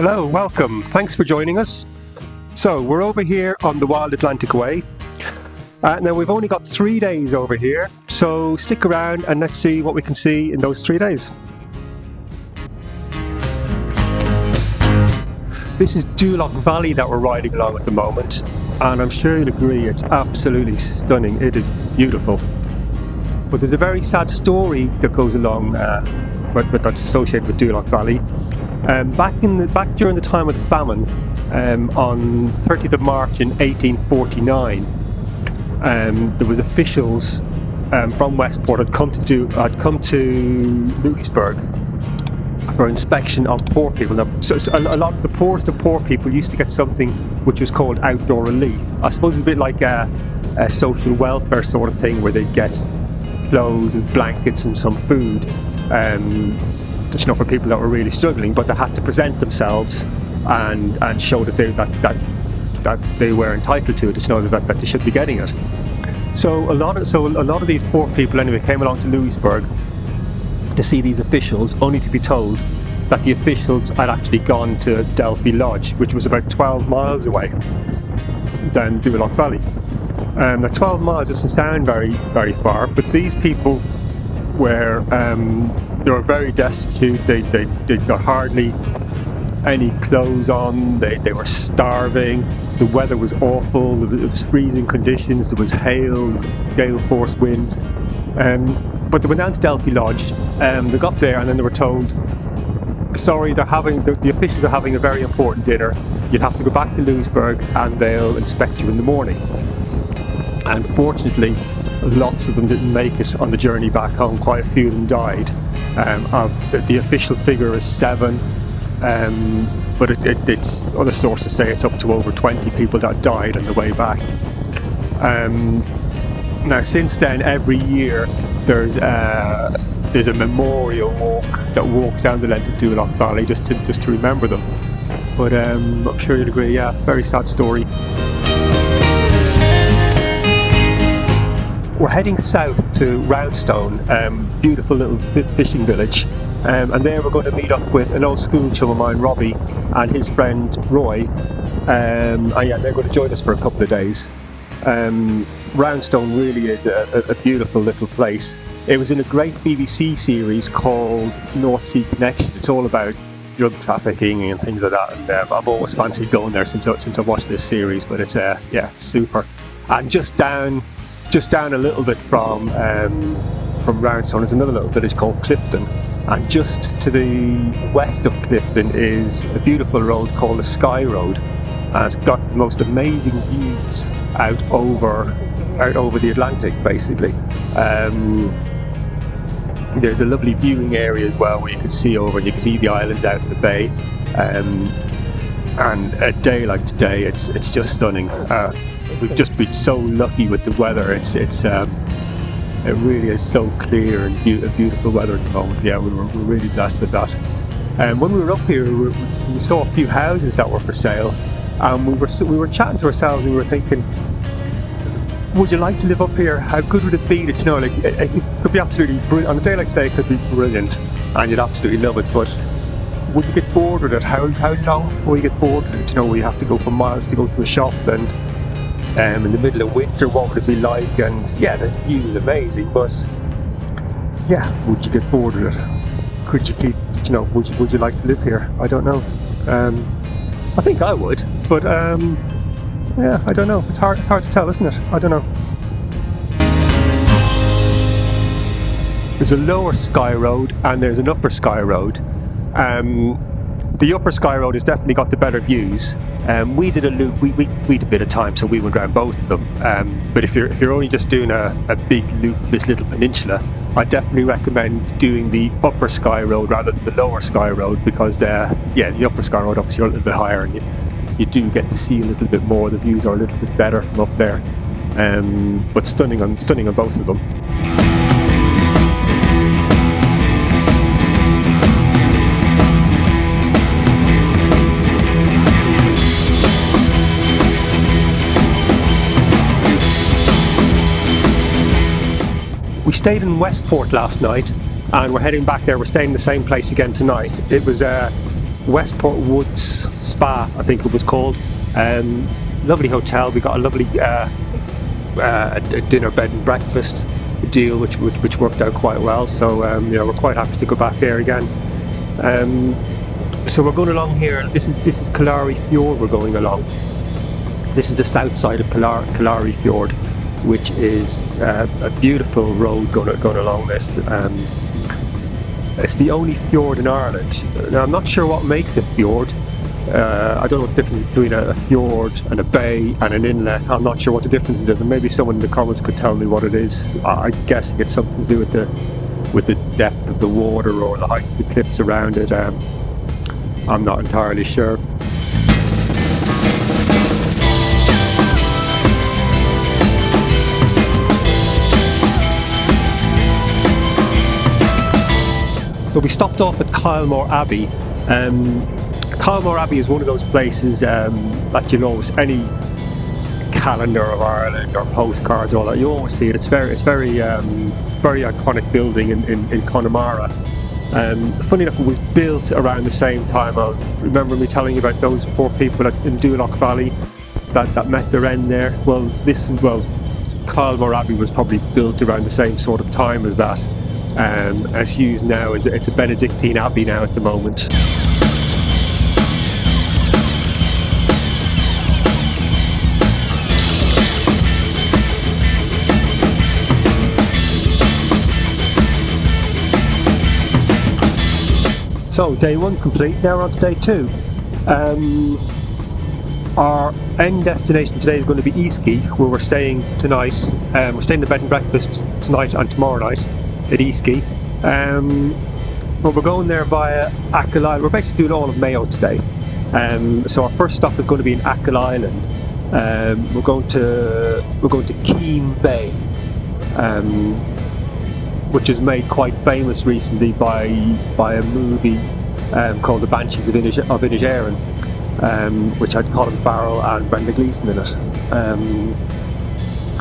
Hello, welcome. Thanks for joining us. So we're over here on the Wild Atlantic Way. Now we've only got 3 days over here, so stick around and let's see what we can see in those 3 days. This is Doolough Valley that we're riding along at the moment, and I'm sure you'll agree it's absolutely stunning. It is beautiful. But there's a very sad story that goes along but that's associated with Doolough Valley. Back during the time of the famine, on 30th of March in 1849, there was officials from Westport had come to Louisburg for inspection of poor people. Now, so a lot of the poorest of poor people used to get something which was called outdoor relief. I suppose it's a bit like a social welfare sort of thing, where they'd get clothes and blankets and some food, for people that were really struggling, but they had to present themselves and show that they were entitled to it, that they should be getting it. So a lot of these poor people anyway came along to Louisburg to see these officials, only to be told that the officials had actually gone to Delphi Lodge, which was about 12 miles away down Doolough Valley. Now 12 miles doesn't sound very, very far, but these people were they were very destitute. They got hardly any clothes on. They were starving. The weather was awful. It was freezing conditions. There was hail, gale force winds. But they went down to Delphi Lodge. They got there and then they were told, sorry, the officials are having a very important dinner. You'll have to go back to Louisburg and they'll inspect you in the morning. And fortunately, lots of them didn't make it on the journey back home. Quite a few of them died. The official figure is 7, but it's other sources say it's up to over 20 people that died on the way back. Now, since then, every year there's a memorial walk that walks down the length of Doolough Valley just to remember them. But I'm sure you'd agree, yeah, very sad story. We're heading south to Roundstone, beautiful little fishing village, and there we're going to meet up with an old school chum of mine, Robbie, and his friend Roy, and they're going to join us for a couple of days. Roundstone really is a beautiful little place. It was in a great BBC series called North Sea Connection. It's all about drug trafficking and things like that, and I've always fancied going there since I watched this series, but it's super. And just down a little bit from Roundstone is another little village called Clifton, and just to the west of Clifton is a beautiful road called the Sky Road, and it's got the most amazing views out over the Atlantic, basically. There's a lovely viewing area as well where you can see over and you can see the islands out in the bay, and a day like today it's just stunning. We've just been so lucky with the weather. It really is so clear and beautiful weather at the moment. Yeah, we're really blessed with that. When we were up here, we saw a few houses that were for sale, and we were chatting to ourselves and we were thinking, would you like to live up here? How good would it be that, it could be absolutely brilliant. On a day like today, it could be brilliant and you'd absolutely love it, but would you get bored with it? How long before you get bored with it? Where you have to go for miles to go to a shop, and in the middle of winter, what would it be like? And yeah, the view is amazing, but yeah, would you get bored with it? Could you keep, would you like to live here? I don't know. I think I would, but yeah, I don't know. It's hard to tell, isn't it? I don't know. There's a lower Sky Road and there's an upper Sky Road. The upper Sky Road has definitely got the better views. We did a loop. We had a bit of time, so we went around both of them. But if you're only just doing a big loop, this little peninsula, I definitely recommend doing the upper Sky Road rather than the lower Sky Road, because the upper Sky Road obviously you're a little bit higher and you do get to see a little bit more. The views are a little bit better from up there, but stunning on both of them. We stayed in Westport last night and we're heading back there. We're staying in the same place again tonight. It was Westport Woods Spa, I think it was called. Lovely hotel. We got a lovely a dinner, bed and breakfast deal, which worked out quite well. So we're quite happy to go back there again. So we're going along here. This is Killary Fjord. We're going along. This is the south side of Killary Fjord, which is a beautiful road going along this. It's the only fjord in Ireland. Now, I'm not sure what makes a fjord. I don't know what the difference between a fjord and a bay and an inlet. I'm not sure what the difference is, and maybe someone in the comments could tell me what it is. I guess it's something to do with the depth of the water or the height of the cliffs around it. I'm not entirely sure. So we stopped off at Kylemore Abbey. Kylemore Abbey is one of those places that you'll always, any calendar of Ireland or postcards, all that, you always see it. It's very iconic building in Connemara. Funny enough, it was built around the same time. I remember me telling you about those poor people in Doolough Valley that met their end there. Well, Kylemore Abbey was probably built around the same sort of time as that. It's used now as it's a Benedictine abbey now at the moment. So day one complete, now we're on to day two. Our end destination today is going to be Easky, where we're staying tonight. We're staying in the bed and breakfast tonight and tomorrow night at Easky. But we're going there via Achill Island. We're basically doing all of Mayo today. So our first stop is going to be in Achill Island. We're going to Keem Bay, which was made quite famous recently by a movie called The Banshees of Inisherin, which had Colin Farrell and Brenda Gleeson in it.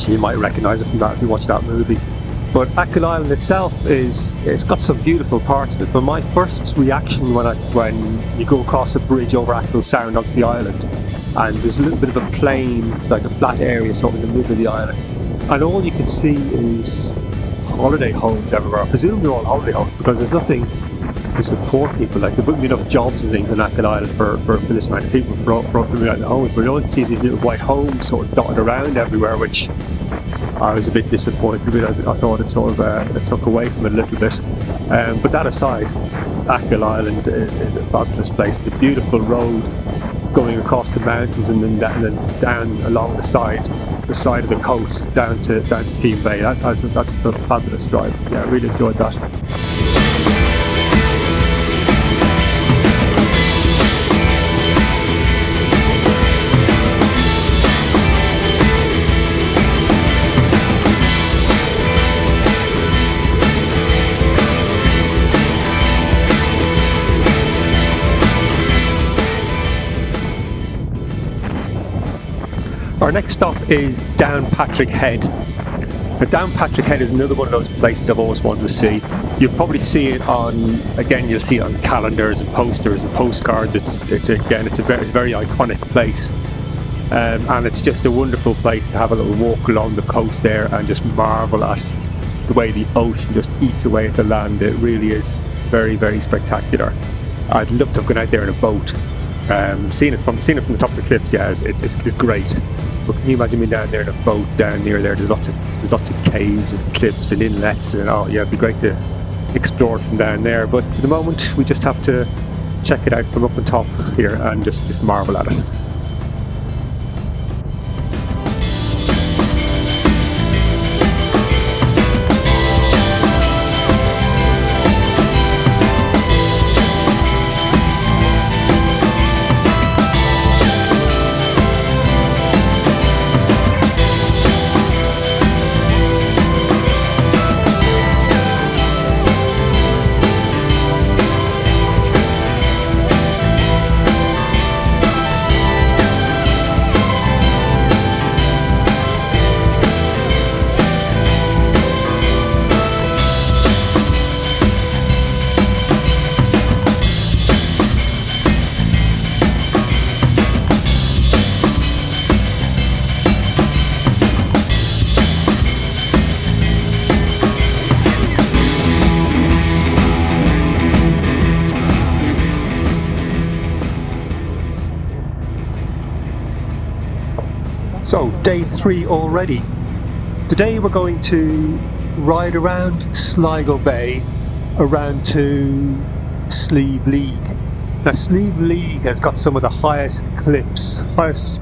So you might recognise it from that if you watch that movie. But Achill Island itself it's got some beautiful parts of it. But my first reaction when you go across a bridge over Achill Sound onto the island, and there's a little bit of a plain, like a flat area sort of in the middle of the island, and all you can see is holiday homes everywhere. I presume they're all holiday homes because there's nothing to support people. Like there wouldn't be enough jobs and things on Achill Island for this amount of people for like the homes. But all you can see is these little white homes sort of dotted around everywhere, which I was a bit disappointed with. I thought it sort of it took away from it a little bit. But that aside, Achill Island is a fabulous place. It's a beautiful road going across the mountains and then down along the side of the coast down to Keem Bay. That's a fabulous drive. Yeah, I really enjoyed that. Our next stop is Downpatrick Head. Now, Downpatrick Head is another one of those places I've always wanted to see. You'll probably see it you'll see it on calendars and posters and postcards. It's a very iconic place. And it's just a wonderful place to have a little walk along the coast there and just marvel at the way the ocean just eats away at the land. It really is very, very spectacular. I'd love to have gone out there in a boat. Seeing it from the top of the cliffs, yeah, it's great. But can you imagine being down there in a boat down near there? There's lots of caves and cliffs and inlets, and it'd be great to explore it from down there. But for the moment, we just have to check it out from up on top here and just marvel at it. So, day 3 already. Today we're going to ride around Sligo Bay, around to Slieve League. Now, Slieve League has got some of the highest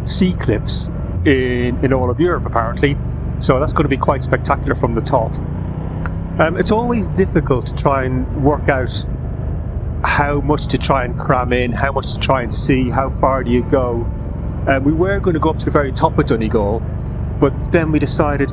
sea cliffs in all of Europe, apparently. So that's going to be quite spectacular from the top. It's always difficult to try and work out how much to try and cram in, how much to try and see, how far do you go. We were going to go up to the very top of Donegal, but then we decided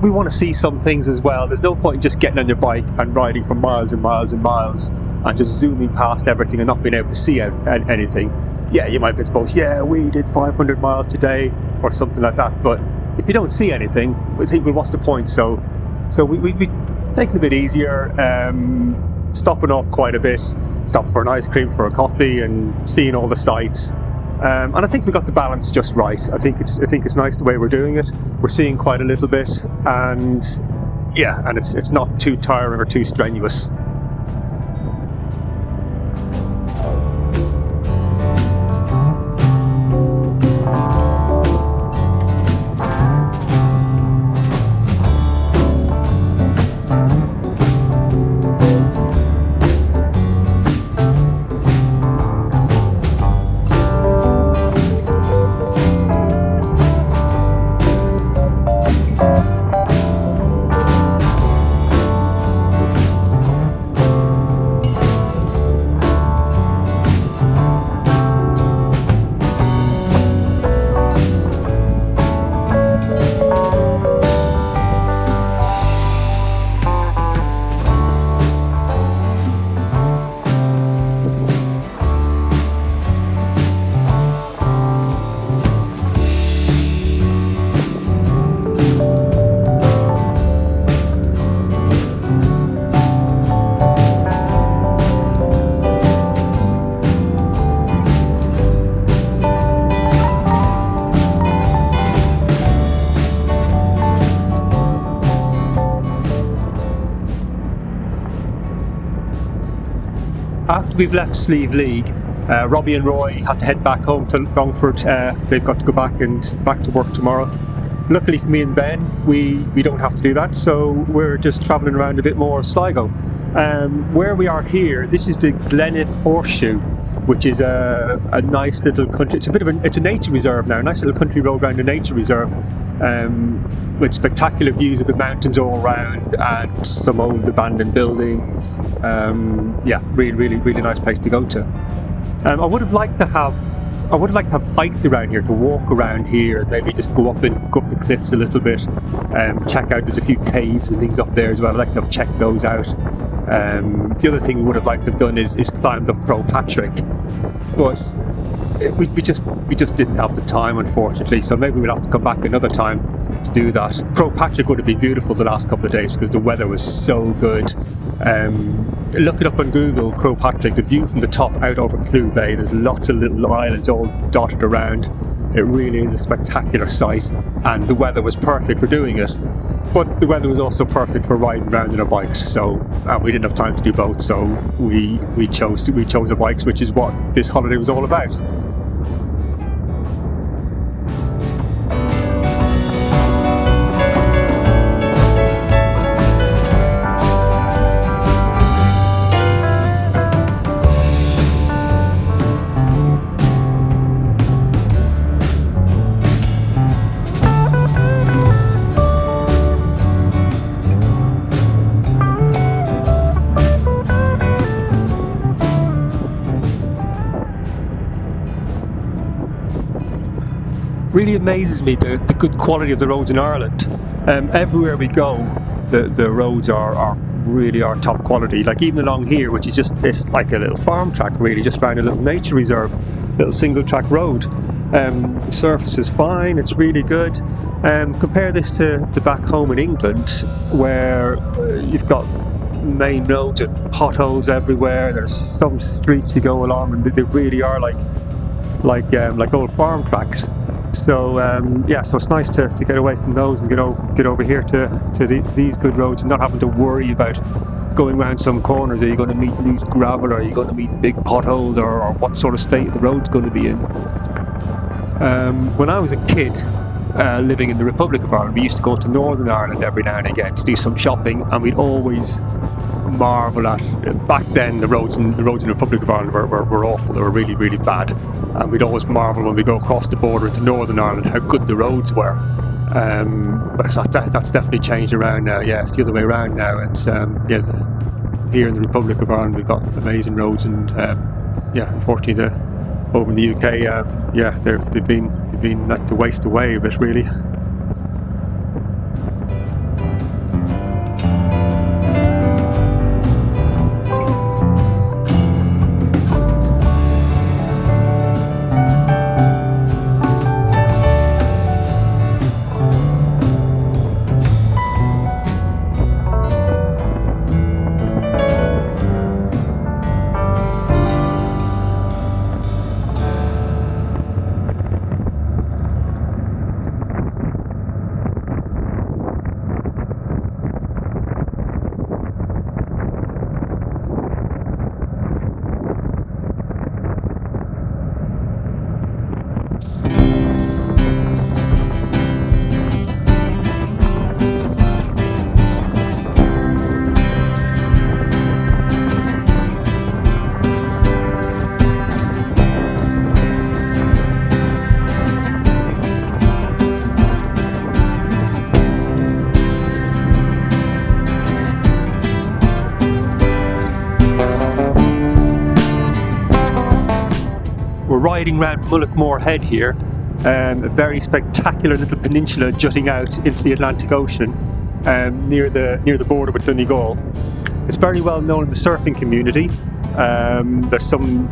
we want to see some things as well. There's no point in just getting on your bike and riding for miles and miles and miles and just zooming past everything and not being able to see anything. Yeah, you might be supposed, we did 500 miles today or something like that, but if you don't see anything, we think, well, what's the point? So we taking it a bit easier, stopping off quite a bit, stopping for an ice cream, for a coffee, and seeing all the sights. And I think we got the balance just right. I think it's nice the way we're doing it. We're seeing quite a little bit, and it's not too tiring or too strenuous. After we've left Slieve League, Robbie and Roy had to head back home to Longford. They've got to go back to work tomorrow. Luckily for me and Ben, we don't have to do that, so we're just travelling around a bit more Sligo. Where we are here, this is the Gleniff Horseshoe, which is a nice little country. It's a nature reserve now, a nice little country road around a nature reserve, with spectacular views of the mountains all around and some old abandoned buildings. Really nice place to go to. I would have liked to have hiked around here, to walk around here, and maybe just go up the cliffs a little bit, check out. There's a few caves and things up there as well. I'd like to have checked those out. The other thing we would have liked to have done is climbed up Downpatrick, but we just didn't have the time, unfortunately. So maybe we'll have to come back another time to do that. Downpatrick would have been beautiful the last couple of days because the weather was so good. Look it up on Google, Downpatrick, the view from the top out over Clew Bay. There's lots of little islands all dotted around. It really is a spectacular sight, and the weather was perfect for doing it. But the weather was also perfect for riding around on our bikes, so we didn't have time to do both, so we chose the bikes, which is what this holiday was all about. Really amazes me the good quality of the roads in Ireland. Everywhere we go, the roads are really top quality. Like even along here, which is it's like a little farm track, really, just around a little nature reserve, little single track road. The surface is fine, it's really good. Compare this to back home in England, where you've got main roads and potholes everywhere. There's some streets you go along and they really are like old farm tracks. So so it's nice to get away from those and get over here to these good roads and not having to worry about going around some corners. Are you going to meet loose gravel, or are you going to meet big potholes, or what sort of state the road's going to be in? When I was a kid, living in the Republic of Ireland, we used to go to Northern Ireland every now and again to do some shopping, and we'd always marvel at, back then the roads in the Republic of Ireland were awful. They were really, really bad, and we'd always marvel when we go across the border into Northern Ireland how good the roads were. But that's definitely changed around now. Yeah, it's the other way around now. It's here in the Republic of Ireland we've got amazing roads, and unfortunately over in the UK, they've been let to waste away a bit, really. Riding around Mullaghmore Head here, a very spectacular little peninsula jutting out into the Atlantic Ocean, near the border with Donegal. It's very well known in the surfing community. There's some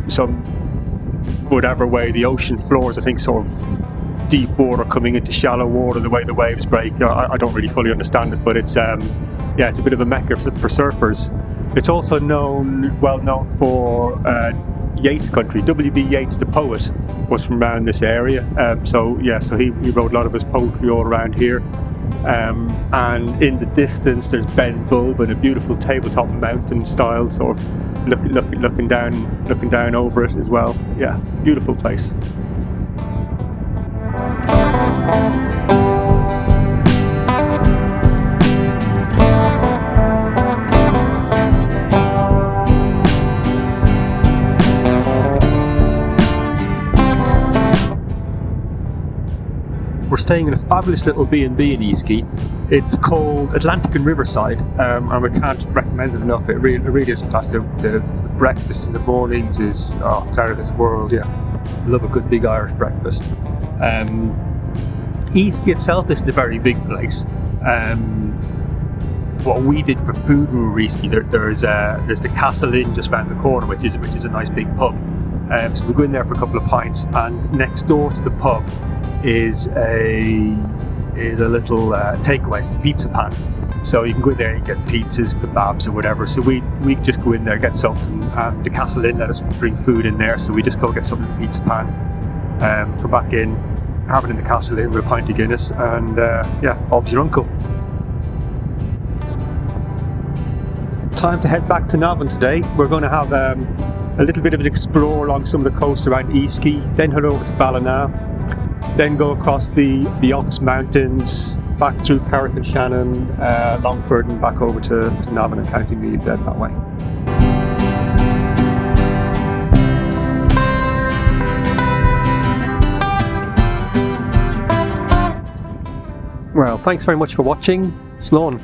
whatever way the ocean floors, I think, sort of deep water coming into shallow water, the way the waves break. I don't really fully understand it, but it's a bit of a mecca for surfers. It's also well known for Yeats country. W.B. Yeats, the poet, was from around this area, so he wrote a lot of his poetry all around here. And in the distance there's Ben Bulb and a beautiful tabletop mountain style, sort of looking down over it as well. Yeah, beautiful place. We're staying in a fabulous little B&B in Easky. It's called Atlantic and Riverside, and we can't recommend it enough. It really is fantastic. The breakfast in the mornings is it's out of this world. Yeah, love a good big Irish breakfast. Easky itself isn't a very big place. What we did for food when we were Easky, there's the Castle Inn just around the corner, which is a nice big pub. So we go in there for a couple of pints, and next door to the pub is a little takeaway pizza pan. So you can go in there and get pizzas, kebabs or whatever. So we just go in there, get something, and the Castle Inn let us bring food in there, so we just go get something in the pizza pan, come back in, have it in the Castle Inn with a pint of Guinness, and Bob's your uncle. Time to head back to Navan today. We're going to have a little bit of an explore along some of the coast around Easky, then head over to Ballina, then go across the Ox Mountains, back through Carrick and Shannon, Longford, and back over to Navan and County Meath then that way. Well, thanks very much for watching. Slán.